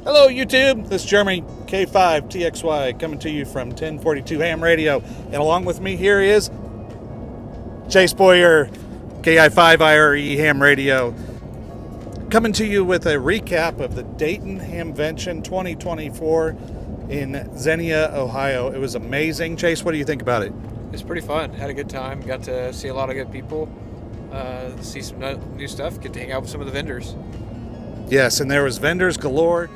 Hello YouTube, this is Jereme K5TXY coming to you from 1042 Ham Radio, and along with me here is Chase Boyer KI5IRE Ham Radio, coming to you with a recap of the Dayton Hamvention 2024 in Xenia, Ohio. It was amazing. Chase, what do you think about it? It was pretty fun. Had a good time. Got to see a lot of good people, see some new stuff, get to hang out with some of the vendors. Yes, and there was vendors galore.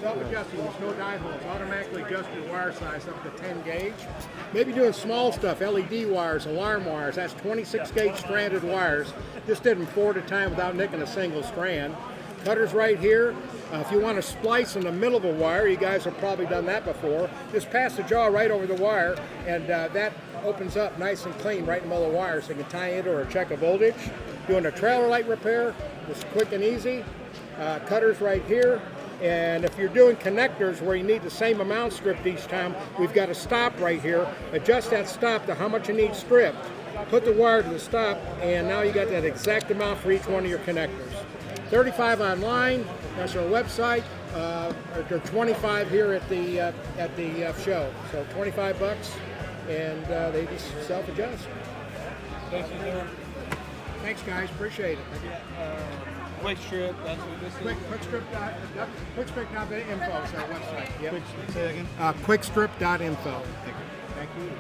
Self-adjusting, there's no die holes, automatically adjust your wire size up to 10 gauge. Maybe doing small stuff, LED wires, alarm wires, that's 26 gauge stranded wires. Just did them 4 at a time without nicking a single strand. Cutters right here. If you want to splice in the middle of a wire, you guys have probably done that before. Just pass the jaw right over the wire, and that opens up nice and clean right in the middle of the wire, so you can tie it or check a voltage. Doing a trailer light repair, just quick and easy. Cutters right here. And if you're doing connectors where you need the same amount stripped each time, we've got a stop right here. Adjust that stop to how much you need stripped. Put the wire to the stop, and now you got that exact amount for each one of your connectors. 35 online, that's our website. They're 25 here at the show. So 25 bucks, and they just self-adjust. Thank you, sir. Thanks, guys. Appreciate it. Quick strip, that's what this is. Quickstrip.info is our website. Yep. Say that again? Quickstrip.info. Thank you.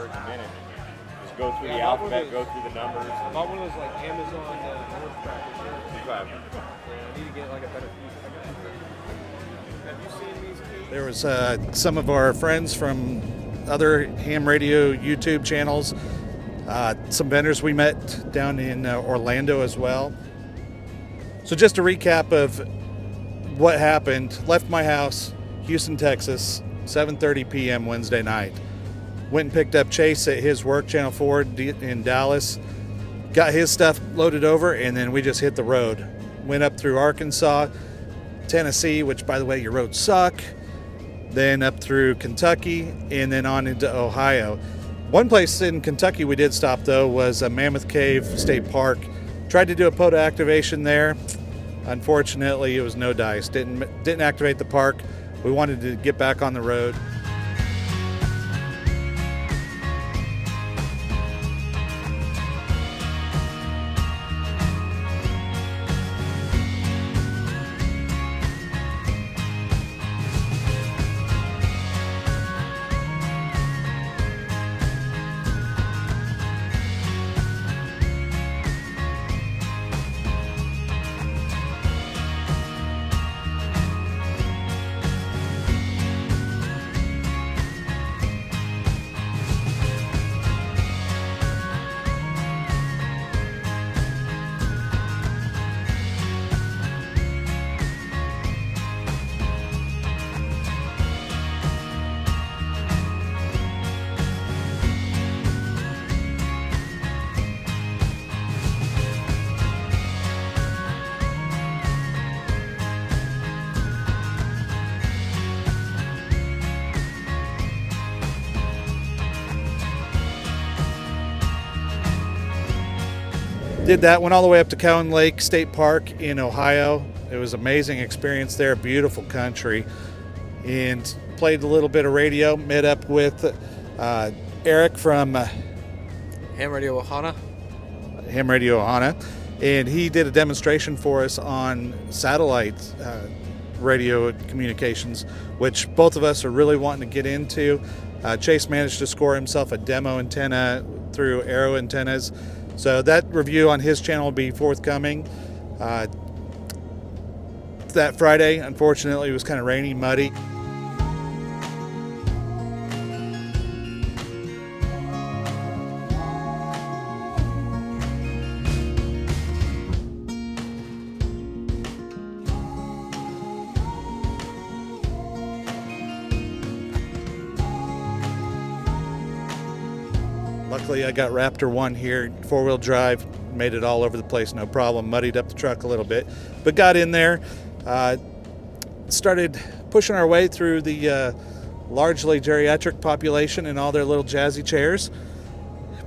words a minute. Just go through the alphabet, go through the numbers. I bought one of those like Amazon horse practice. Okay. I need to get like a better piece. Have you seen these keys? There was some of our friends from other ham radio YouTube channels, some vendors we met down in Orlando as well. So just a recap of what happened. Left my house, Houston, Texas, 7:30 p.m. Wednesday night. Went and picked up Chase at his work, Channel 4 in Dallas. Got his stuff loaded over, and then we just hit the road. Went up through Arkansas, Tennessee, which, by the way, your roads suck. Then up through Kentucky, and then on into Ohio. One place in Kentucky we did stop, though, was Mammoth Cave State Park. Tried to do a POTA activation there. Unfortunately, it was no dice. Didn't activate the park. We wanted to get back on the road. Did that, went all the way up to Cowan Lake State Park in Ohio. It was an amazing experience there, beautiful country. And played a little bit of radio, met up with Eric from Ham Radio Ohana. Ham Radio Ohana, and he did a demonstration for us on satellite radio communications, which both of us are really wanting to get into. Chase managed to score himself a demo antenna through Arrow Antennas. So that review on his channel will be forthcoming. That Friday, unfortunately, was kind of rainy, muddy. Luckily, I got Raptor 1 here, 4-wheel drive, made it all over the place, no problem. Muddied up the truck a little bit, but got in there, started pushing our way through the largely geriatric population in all their little jazzy chairs.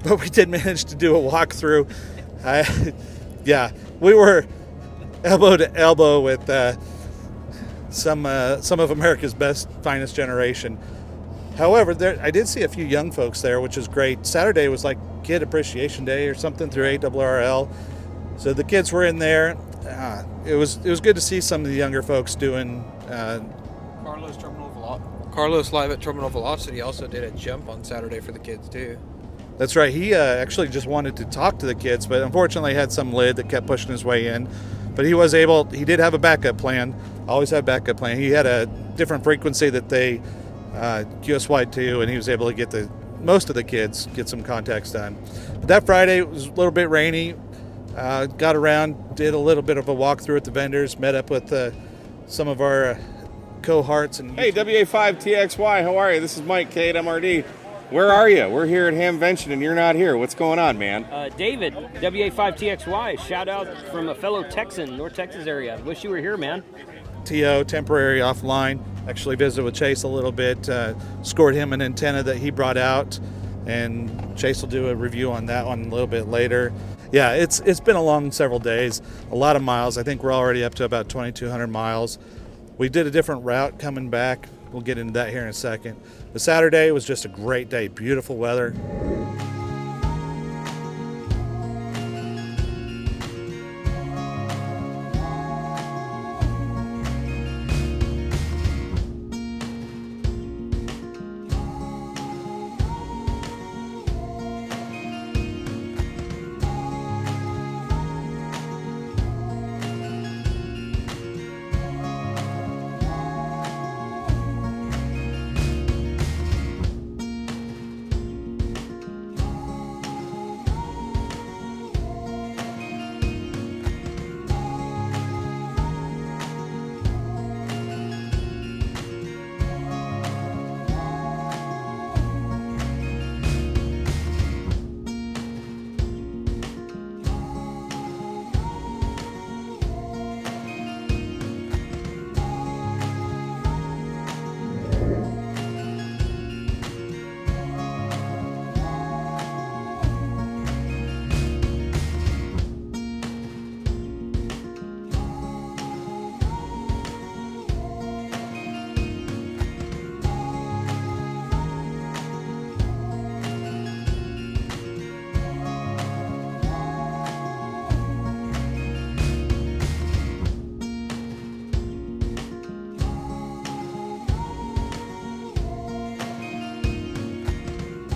But we did manage to do a walkthrough. Yeah, we were elbow to elbow with some of America's best, finest generation. However, I did see a few young folks there, which is great. Saturday was like Kid Appreciation Day or something through ARRL. So the kids were in there. It was good to see some of the younger folks doing. Carlos live at Terminal Velocity also did a jump on Saturday for the kids too. That's right. He actually just wanted to talk to the kids, but unfortunately had some lid that kept pushing his way in. But he did have a backup plan. Always have a backup plan. He had a different frequency that they QSY'd to, and he was able to get most of the kids get some contacts done. But that Friday it was a little bit rainy. Got around, did a little bit of a walkthrough at the vendors, met up with some of our cohorts. And hey, WA5TXY, how are you? This is Mike K at MRD. Where are you? We're here at Hamvention and you're not here. What's going on, man? David, WA5TXY, shout out from a fellow Texan, North Texas area. Wish you were here, man. TO, temporary offline. Actually visited with Chase a little bit, scored him an antenna that he brought out, and Chase will do a review on that one a little bit later. Yeah, it's been a long several days, a lot of miles. I think we're already up to about 2,200 miles. We did a different route coming back. We'll get into that here in a second. The Saturday was just a great day, beautiful weather.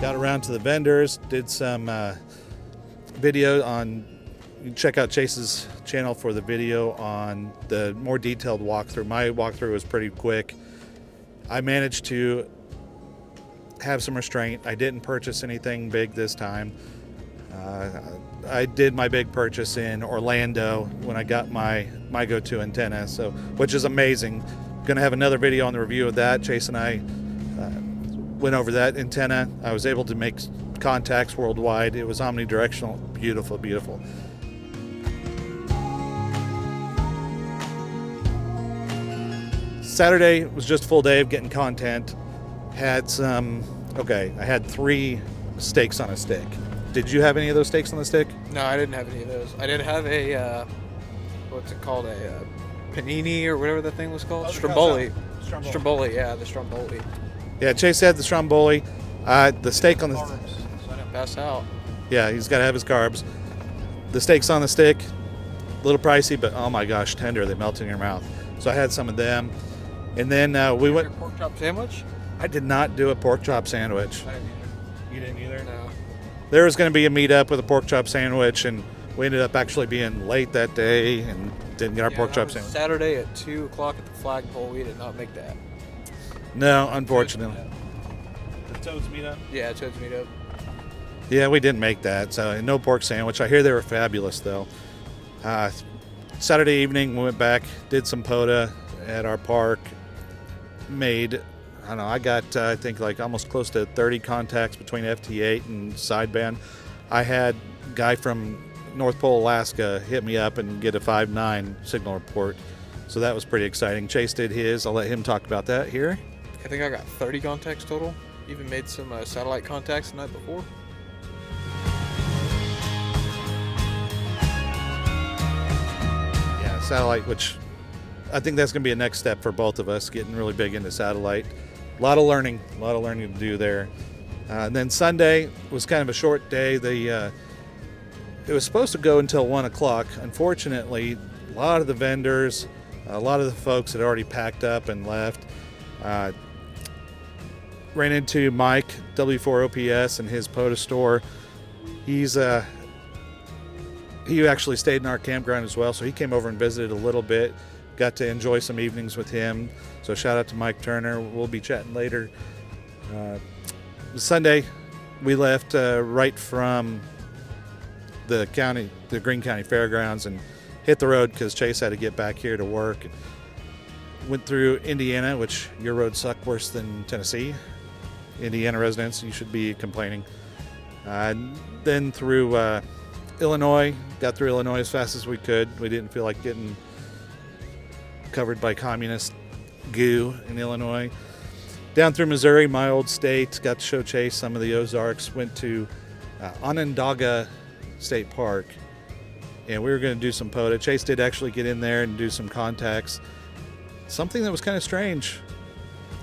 got around to the vendors, did some video on. You can check out Chase's channel for the video on the more detailed walkthrough. My walkthrough was pretty quick. I managed to have some restraint. I didn't purchase anything big this time. I did my big purchase in Orlando when I got my go-to antenna, which is amazing. Going to have another video on the review of that. Chase and I went over that antenna. I was able to make contacts worldwide. It was omnidirectional. Beautiful, beautiful. Saturday was just a full day of getting content. I had 3 steaks on a stick. Did you have any of those steaks on the stick? No, I didn't have any of those. I did have a, what's it called? A panini or whatever the thing was called? Stromboli. Stromboli, yeah, the Stromboli. Yeah, Chase had the Stromboli. The steak on the... So I didn't pass out. Yeah, he's got to have his carbs. The steaks on the stick, a little pricey, but oh my gosh, tender. They melt in your mouth. So I had some of them. And then we went... Pork chop sandwich? I did not do a pork chop sandwich. I didn't either. You didn't either? No. There was going to be a meetup with a pork chop sandwich, and we ended up actually being late that day and didn't get our pork chop sandwich. Saturday at 2 o'clock at the flagpole. We did not make that. No, unfortunately. The Toads meetup? Yeah, Toads meetup. Yeah, we didn't make that, so no pork sandwich. I hear they were fabulous, though. Saturday evening, we went back, did some POTA at our park, I got, I think, like almost close to 30 contacts between FT8 and sideband. I had a guy from North Pole, Alaska hit me up and get a 5.9 signal report. So that was pretty exciting. Chase did his. I'll let him talk about that here. I think I got 30 contacts total. Even made some satellite contacts the night before. Yeah, satellite, which I think that's going to be a next step for both of us, getting really big into satellite. A lot of learning to do there. And then Sunday was kind of a short day. It was supposed to go until 1 o'clock. Unfortunately, a lot of the vendors, a lot of the folks had already packed up and left. Ran into Mike, W4OPS, and his POTA store. He actually stayed in our campground as well, so he came over and visited a little bit. Got to enjoy some evenings with him. So shout out to Mike Turner. We'll be chatting later. Sunday, we left right from the Greene County Fairgrounds and hit the road because Chase had to get back here to work. Went through Indiana, which your roads suck worse than Tennessee. Indiana residents, you should be complaining. Then through Illinois, got through Illinois as fast as we could. We didn't feel like getting covered by communist goo in Illinois. Down through Missouri, my old state, got to show Chase some of the Ozarks. Went to Onondaga State Park, and we were going to do some POTA. Chase did actually get in there and do some contacts. Something that was kind of strange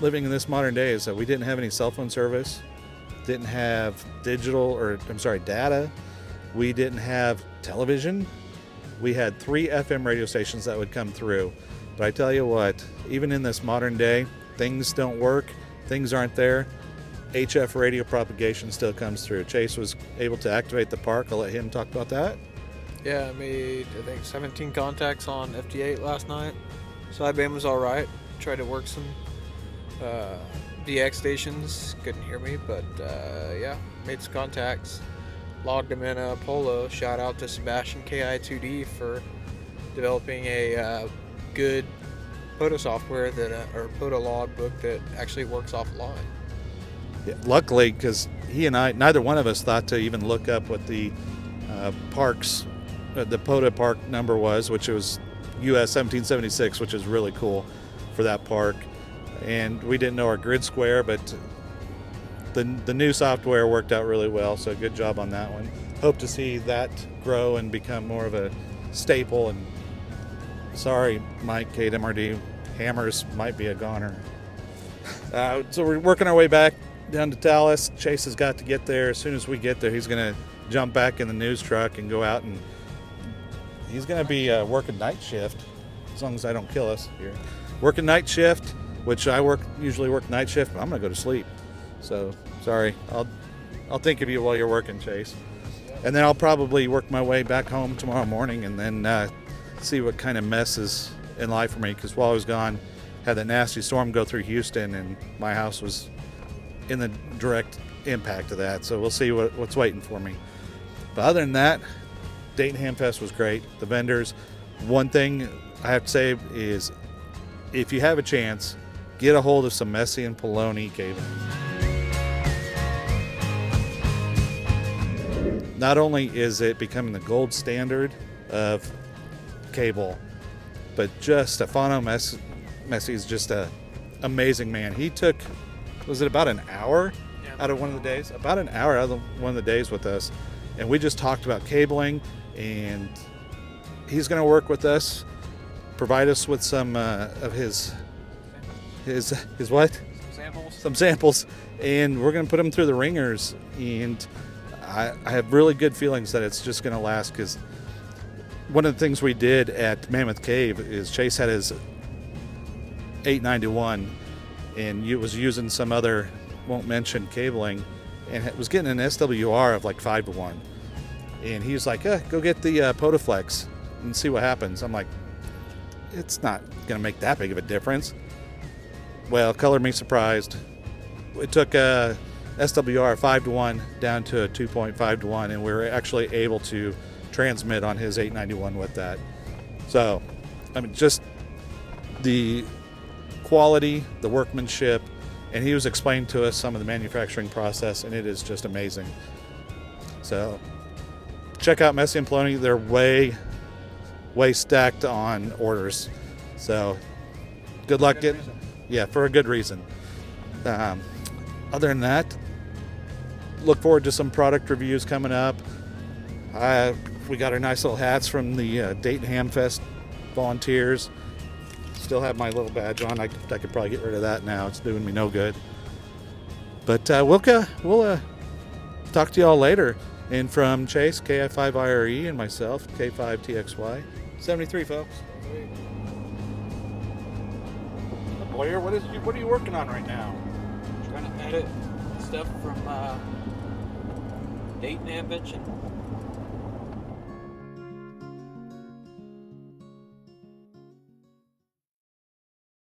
living in this modern day is that we didn't have any cell phone service, didn't have data. We didn't have television. We had 3 FM radio stations that would come through. But I tell you what, even in this modern day, things don't work, things aren't there. HF radio propagation still comes through. Chase was able to activate the park. I'll let him talk about that. Yeah, I made, 17 contacts on FT8 last night. Sideband was all right. Tried to work some DX stations. Couldn't hear me, but yeah, made some contacts. Logged them in a Polo. Shout out to Sebastian KI2D for developing a good POTA software or POTA logbook that actually works offline. Yeah, luckily, because he and I, neither one of us thought to even look up what the the POTA park number was, which was US 1776, which is really cool for that park. And we didn't know our grid square, but the new software worked out really well, so good job on that one. Hope to see that grow and become more of a staple. And sorry, Mike, Kate, MRD, hammers might be a goner. So we're working our way back down to Dallas. Chase has got to get there. As soon as we get there, he's going to jump back in the news truck and go out, and he's going to be working night shift, as long as I don't kill us here. Working night shift, which I usually work night shift, but I'm going to go to sleep. So sorry, I'll I'll think of you while you're working, Chase. And then I'll probably work my way back home tomorrow morning and then see what kind of mess is in life for me. Because while I was gone, had that nasty storm go through Houston, and my house was in the direct impact of that. So we'll see what's waiting for me. But other than that, Dayton Hamfest was great. The vendors. One thing I have to say is, if you have a chance, get a hold of some Messi and Poloni cabling. Not only is it becoming the gold standard of cable, but just Stefano Messi is just an amazing man. He took, was it about an hour out of one of the days? About an hour out of one of the days with us. And we just talked about cabling, and he's going to work with us, provide us with some of his what? Some samples, and we're going to put them through the ringers. And I have really good feelings that it's just going to last, because one of the things we did at Mammoth Cave is Chase had his 891 and was using some other, won't mention, cabling, and it was getting an SWR of like 5-to-1. And he was like, go get the POTA Flex and see what happens. I'm like, it's not going to make that big of a difference. Well, color me surprised. It took a SWR 5-to-1 down to a 2.5-to-1, and we were actually able to transmit on his 891 with that. So, I mean, just the quality, the workmanship, and he was explaining to us some of the manufacturing process, and it is just amazing. So, check out Messi and Poloni. They're way stacked on orders. So, good luck getting. Yeah, for a good reason. Other than that, look forward to some product reviews coming up. We got our nice little hats from the Dayton Hamfest volunteers. Still have my little badge on. I could probably get rid of that now. It's doing me no good. But we'll talk to y'all later. And from Chase, KI5IRE, and myself, K5TXY, 73, folks. Boyer, what are you working on right now? Trying to edit stuff from Dayton Hamvention.